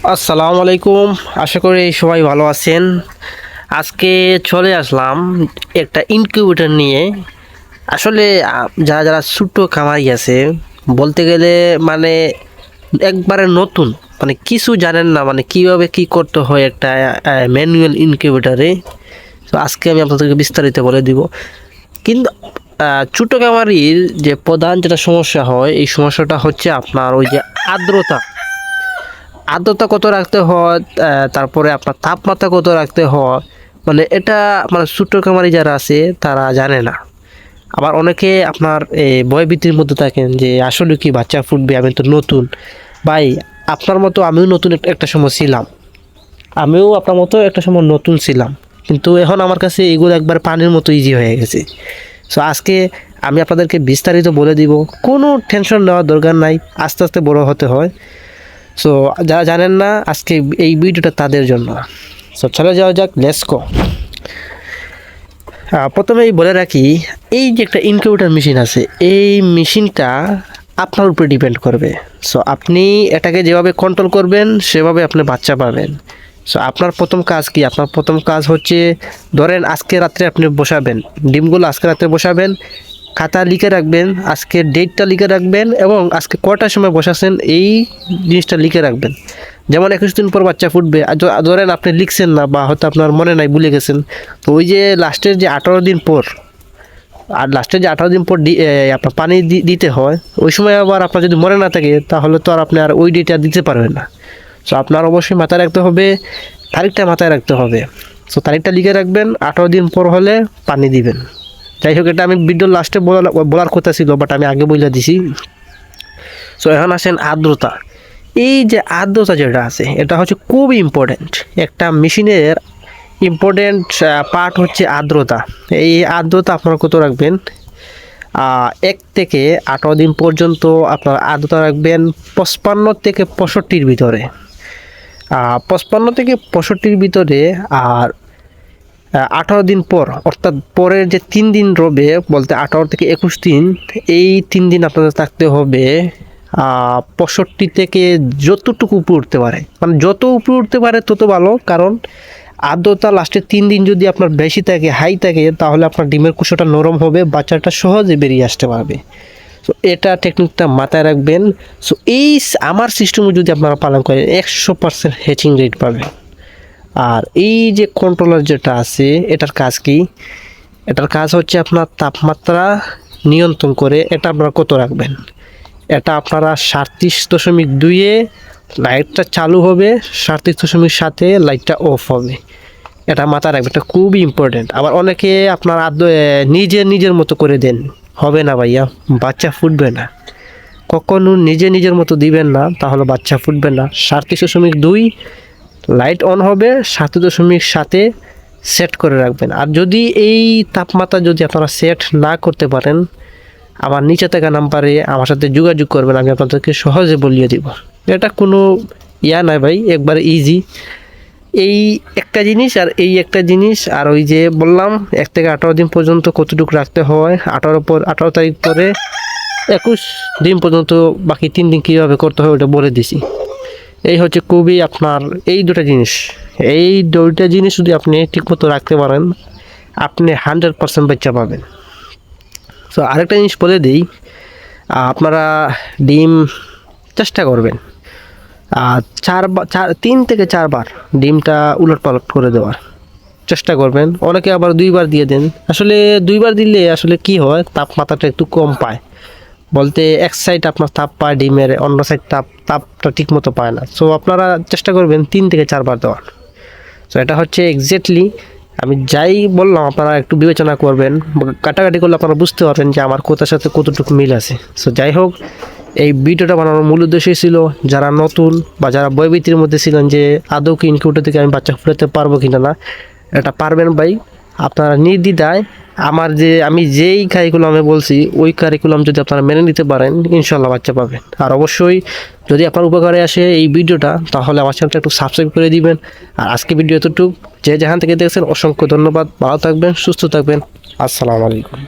আসসালামু আলাইকুম। আশা করি সবাই ভালো আছেন। আজকে চলে আসলাম একটা ইনকিউবেটর নিয়ে। আসলে যারা যারা ছোট্ট খামারি আছে, বলতে গেলে মানে একবারে নতুন, মানে কিছু জানেন না, মানে কিভাবে কি করতে হয় একটা ম্যানুয়াল ইনকিউবেটরে। তো আজকে আমি আপনাদেরকে বিস্তারিত বলে দিব। কিন্তু ছোট খামারির যে প্রধান যেটা সমস্যা হয়, এই সমস্যাটা হচ্ছে আপনার ওই যে আর্দ্রতা আর্দ্রতা কত রাখতে হয়, তারপরে আপনার তাপমাত্রা কত রাখতে হয়, মানে এটা মানে ছোট্ট খামারি যারা আছে তারা জানে না। আবার অনেকে আপনার ভয়ভীতির মধ্যে থাকেন যে আসলে কি বাচ্চা ফুটবে, আমি তো নতুন। ভাই, আপনার মতো আমিও নতুন একটা সময় ছিলাম, আমিও আপনার মতো একটা সময় নতুন ছিলাম, কিন্তু এখন আমার কাছে এগুলো একবার পানির মতো ইজি হয়ে গেছে। সো আজকে আমি আপনাদেরকে বিস্তারিত বলে দিব, কোনো টেনশন নেওয়ার দরকার নাই, আস্তে আস্তে বড় হতে হয়। সো যারা জানেন না, আজকে এই ভিডিওটা তাদের জন্য। সো চলে যাওয়া যাক, লেটস গো। প্রথমেই বলে রাখি, এই যে একটা ইনকিউবেটর মেশিন আছে, এই মেশিনটা আপনার উপরে ডিপেন্ড করবে। সো আপনি এটাকে যেভাবে কন্ট্রোল করবেন সেভাবে আপনি বাচ্চা পাবেন। সো আপনার প্রথম কাজ কি? আপনার প্রথম কাজ হচ্ছে, ধরেন আজকে রাত্রে আপনি বসাবেন ডিমগুলো, আজকে রাত্রে বসাবেন, খাতা লিখে রাখবেন, আজকে ডেটটা লিখে রাখবেন এবং আজকে কটার সময় বসাছেন এই জিনিসটা লিখে রাখবেন। যেমন 21 দিন পর বাচ্চা ফুটবে, আর ধরেন আপনি লিখছেন না বা হয়তো আপনার মনে নাই, ভুলে গেছেন, তো ওই যে লাস্টের যে 18 দিন পর, আর লাস্টের যে 18 দিন পর আপনার পানি দিতে হয়, ওই সময় আবার আপনার যদি মনে না থাকে তাহলে তো আর আপনি আর ওই ডেটে আর দিতে পারবেন না। সো আপনার অবশ্যই মাথায় রাখতে হবে, তারিখটা মাথায় রাখতে হবে। সো তারিখটা লিখে রাখবেন, 18 দিন পর হলে পানি দিবেন। যাই হোক, এটা আমি ভিডিওর লাস্টে বলার কথা ছিল, বাট আমি আগে বলে দিছি। সো এখন আসেন আর্দ্রতা। এই যে আর্দ্রতা যেটা আছে, এটা হচ্ছে খুব ইম্পর্ট্যান্ট। একটা মেশিনের ইম্পর্ট্যান্ট পার্ট হচ্ছে আর্দ্রতা। এই আর্দ্রতা আপনারা কত রাখবেন? 1 থেকে 18 দিন পর্যন্ত আপনার আর্দ্রতা রাখবেন 55 থেকে 65-র ভিতরে। 55 থেকে 65-র ভিতরে। আর 18 দিন পর, অর্থাৎ পরের যে 3 দিন রবে, বলতে 18 থেকে 21 দিন, এই 3 দিন আপনাদের থাকতে হবে 65 থেকে যতটুকু উপরে উঠতে পারে, মানে যত উপরে উঠতে পারে তত ভালো। কারণ আর্দ্রতা লাস্টের 3 দিন যদি আপনার বেশি থাকে, হাই থাকে, তাহলে আপনার ডিমের কুসুটা নরম হবে, বাচ্চাটা সহজে বেরিয়ে আসতে পারবে। সো এটা টেকনিকটা মাথায় রাখবেন। সো এই আমার সিস্টেমে যদি আপনারা পালন করেন, 100% হ্যাচিং রেট পাবেন। আর এই যে কন্ট্রোলার যেটা আছে, এটার কাজ কি? এটার কাজ হচ্ছে আপনার তাপমাত্রা নিয়ন্ত্রণ করে। এটা আপনারা কত রাখবেন? এটা আপনারা 37.2-এ লাইটটা চালু হবে, 37.7-এ লাইটটা অফ হবে। এটা মাথায় রাখবেন, এটা খুবই ইম্পর্টেন্ট। আবার অনেকে আপনার নিজের মতো করে দেন, হবে না ভাইয়া, বাচ্চা ফুটবে না। কখনো নিজের মতো দিবেন না, তাহলে বাচ্চা ফুটবে না। 37.2 লাইট অন হবে, 7.7-এ সেট করে রাখবেন। আর যদি এই তাপমাত্রা যদি আপনারা সেট না করতে পারেন, আমার নিচে থাকা নাম্বারে আমার সাথে যোগাযোগ করবেন, আমি আপনাদেরকে সহজে বলিয়ে দিব। এটা কোনো নাই ভাই, একবারে ইজি। এই একটা জিনিস আর এই একটা জিনিস, আর ওই যে বললাম 1 থেকে 18 দিন পর্যন্ত কতটুকু রাখতে হয়, 18 তারিখ পরে 21 দিন পর্যন্ত বাকি 3 দিন কীভাবে করতে হয় ওটা বলে দিছি। এই হচ্ছে খুবই আপনার এই দুটা জিনিস যদি আপনি ঠিকমতো রাখতে পারেন, আপনি 100% বাচ্চা পাবেন। সো আরেকটা জিনিস বলে দিই, আপনারা ডিম চেষ্টা করবেন 3 থেকে 4 বার ডিমটা উলটপালট করে দেওয়ার চেষ্টা করবেন। অনেকে আবার 2 বার দিয়ে দেন। আসলে 2 বার দিলে আসলে কি হয়, তাপমাত্রাটা একটু কম পায়, বলতে এক সাইড আপনার তাপ পায় ডিমের, অন্য সাইড তাপটা ঠিক মতো পায় না। সো আপনারা চেষ্টা করবেন 3 থেকে 4 বার দেওয়ার। সো এটা হচ্ছে এক্স্যাক্টলি আমি যাই বললাম, আপনারা একটু বিবেচনা করবেন, কাটাকাটি করলে আপনারা বুঝতে পারবেন যে আমার কথার সাথে কতটুকু মিল আছে। সো যাই হোক, এই ভিডিওটা বানানোর মূল উদ্দেশ্যই ছিল, যারা নতুন বা যারা ভয়ভীতির মধ্যে ছিলেন যে আদৌ কি ইনকিউবেটর থেকে আমি বাচ্চা ফুটাতে পারবো কিনা, না, এটা পারবেন ভাই। আপনারা নির্দ্বিধায় আমি যেই কারিকুলামে বলছি ওই কারিকুলাম যদি আপনারা মেনে নিতে পারেন, ইনশাল্লাহ বাচ্চা পাবেন। আর অবশ্যই যদি আপনার উপকারে আসে এই ভিডিওটা, তাহলে আমার চ্যানেলটা একটু সাবস্ক্রাইব করে দিবেন। আর আজকে ভিডিও এতটুকু, যে যেখান থেকে দেখছেন অসংখ্য ধন্যবাদ। ভালো থাকবেন, সুস্থ থাকবেন। আসসালামু আলাইকুম।